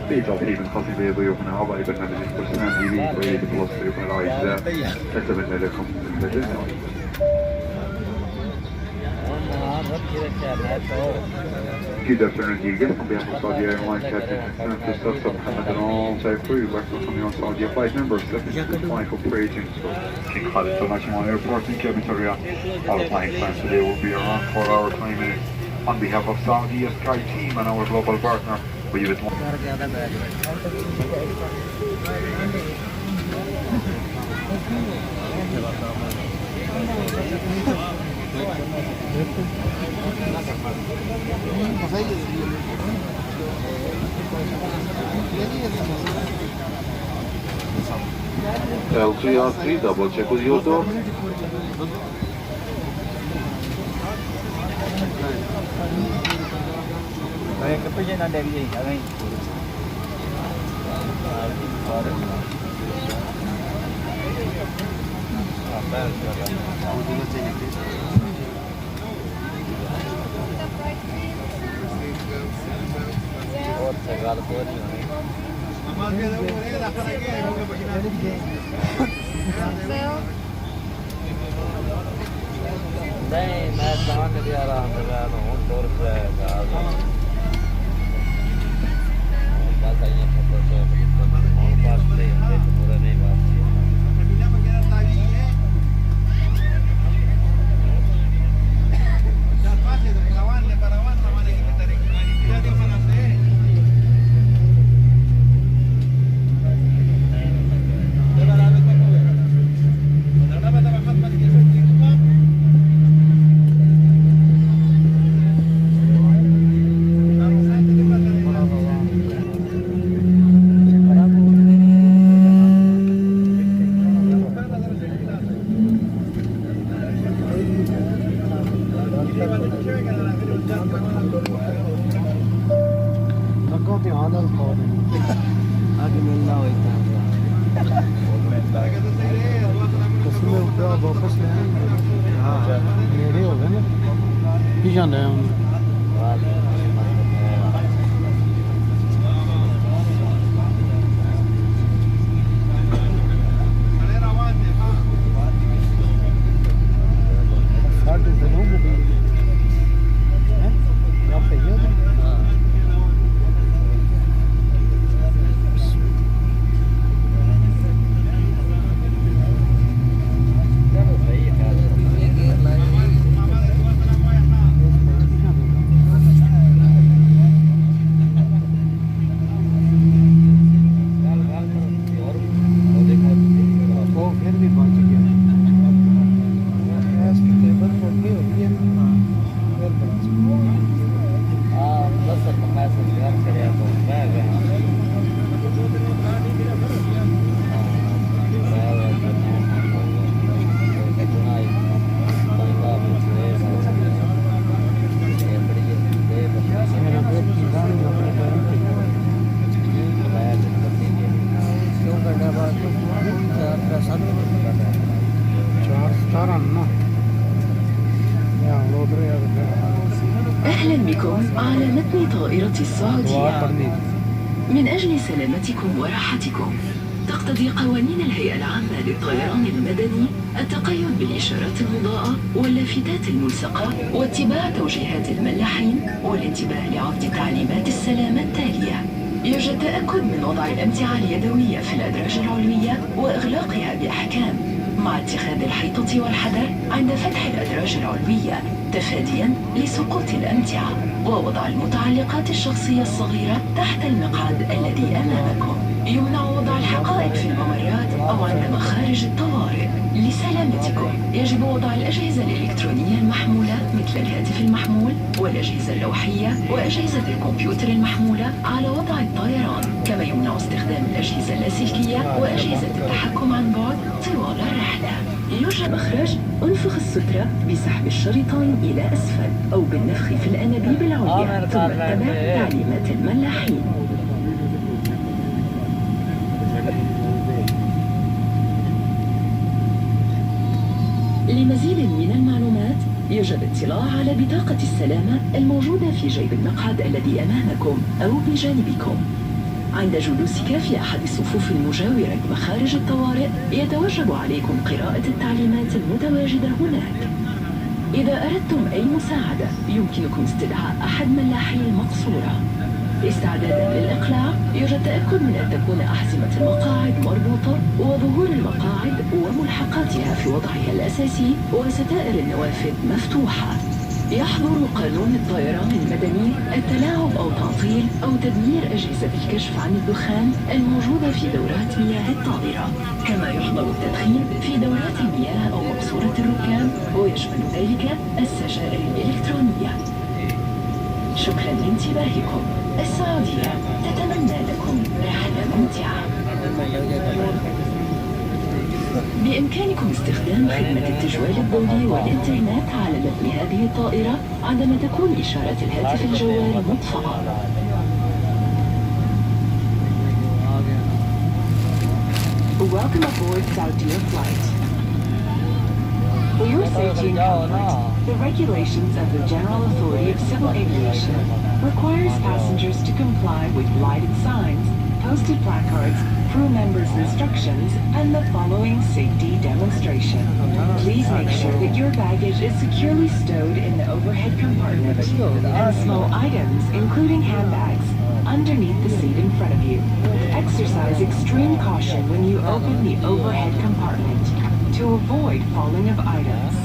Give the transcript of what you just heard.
بتوحيد خاص بضيوفنا أعضاء برنامج البرسنال تي في وعيد بلس ضيوفنا الأعزاء، أتمنى لكم الجزاء. Good afternoon, dear guests. On behalf of Saudi Airlines, Captain Mr. Mohammed Al Saifri, welcome you on Saudi flight number 725 operating to King Khalid International Airport in cabin area. Our flying time today will be around 4 hours 20 minutes. On behalf of Saudi Sky Team and our global partner, we give it one. LGR3, double check with your door. नहीं मैं कहाँ के दिया रहा हूँ ₹100 बस आइए पास ले पूरा नहीं बात ਜਾਂਦੇ ਆ أهلا بكم على متن طائرة السعودية. من أجل سلامتكم وراحتكم تقتضي قوانين الهيئة العامة للطيران المدني التقيد بالإشارات المضاءة واللافتات الملصقة واتباع توجيهات الملاحين والانتباه لعقد تعليمات السلامة التالية. يرجى التأكد من وضع الأمتعة اليدوية في الأدراج العلوية وإغلاقها بأحكام مع اتخاذ الحيطة والحذر عند فتح الأدراج العلوية تفاديا لسقوط الأمتعة، ووضع المتعلقات الشخصية الصغيرة تحت المقعد الذي أمامكم. يمنع وضع الحقائب في الممرات أو عند مخارج الطوارئ. لسلامتكم يجب وضع الأجهزة الإلكترونية المحمولة مثل الهاتف المحمول والأجهزة اللوحية وأجهزة الكمبيوتر المحمولة على وضع الطيران، كما يمنع استخدام الأجهزة اللاسلكية وأجهزة التحكم عن بعد طوال الرحلة. يرجى مخرج انفخ السترة بسحب الشريطين إلى أسفل أو بالنفخ في الأنابيب العليا، ثم اتبع تعليمات الملاحين. لمزيد من المعلومات يجب الاطلاع على بطاقة السلامة الموجودة في جيب المقعد الذي أمامكم أو بجانبكم. عند جلوسك في أحد الصفوف المجاورة بمخارج الطوارئ يتوجب عليكم قراءة التعليمات المتواجدة هناك. إذا أردتم أي مساعدة يمكنكم استدعاء أحد ملاحي المقصورة. استعدادا للإقلاع يرجى التأكد من أن تكون أحزمة المقاعد مربوطة وظهور المقاعد وملحقاتها في وضعها الأساسي وستائر النوافذ مفتوحة. يحظر قانون الطيران المدني التلاعب أو تعطيل أو تدمير أجهزة الكشف عن الدخان الموجودة في دورات مياه الطائرة، كما يحظر التدخين في دورات المياه أو مقصورة الركاب، ويشمل ذلك السجائر الإلكترونية. شكرا لانتباهكم. السعودية تتمنى لكم رحلة ممتعة. بإمكانكم استخدام خدمة التجوال الضوئي والإنترنت على متن هذه الطائرة عندما تكون إشارة الهاتف الجوال مطفأة. Welcome aboard Saudia flight. For your safety and comfort, the regulations of the General Authority of Civil Aviation requires passengers to comply with lighted signs, posted placards, crew members' instructions, and the following safety demonstration. Please make sure that your baggage is securely stowed in the overhead compartment, and small items, including handbags, underneath the seat in front of you. Exercise extreme caution when you open the overhead compartment to avoid falling of items.